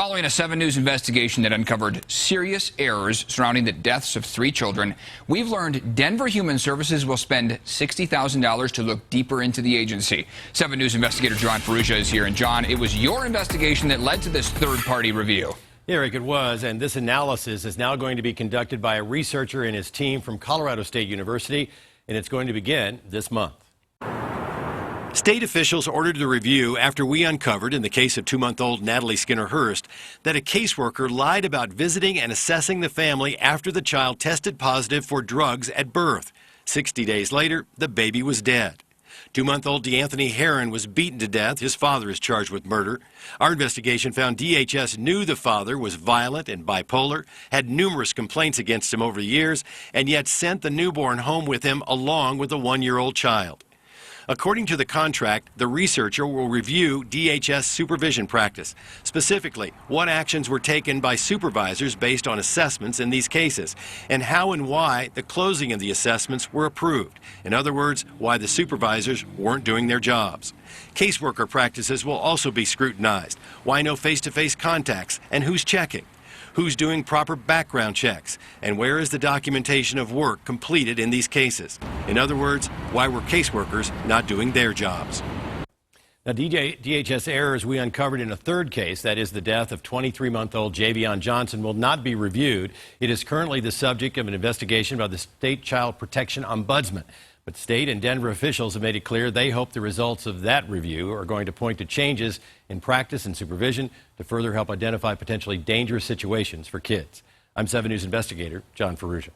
Following a 7 News investigation that uncovered serious errors surrounding the deaths of 3 children, we've learned Denver Human Services will spend $60,000 to look deeper into the agency. 7 News investigator John Ferrugia is here. And John, it was your investigation that led to this third-party review. Eric, it was, and this analysis is now going to be conducted by a researcher and his team from Colorado State University, and it's going to begin this month. State officials ordered the review after we uncovered, in the case of 2-month-old Natalie Skinner Hurst, that a caseworker lied about visiting and assessing the family after the child tested positive for drugs at birth. 60 days later, the baby was dead. 2-month-old DeAnthony Heron was beaten to death. His father is charged with murder. Our investigation found DHS knew the father was violent and bipolar, had numerous complaints against him over the years, and yet sent the newborn home with him along with the 1-year-old child. According to the contract, the researcher will review DHS supervision practice, specifically what actions were taken by supervisors based on assessments in these cases, and how and why the closing of the assessments were approved. In other words, why the supervisors weren't doing their jobs. Caseworker practices will also be scrutinized. Why no face-to-face contacts, and who's checking? Who's doing proper background checks, and where is the documentation of work completed in these cases? In other words, why were caseworkers not doing their jobs? Now, DHS errors we uncovered in a third case, that is the death of 23-month-old Javion Johnson, will not be reviewed. It is currently the subject of an investigation by the State Child Protection Ombudsman. But state and Denver officials have made it clear they hope the results of that review are going to point to changes in practice and supervision to further help identify potentially dangerous situations for kids. I'm 7 News investigator John Ferrugia.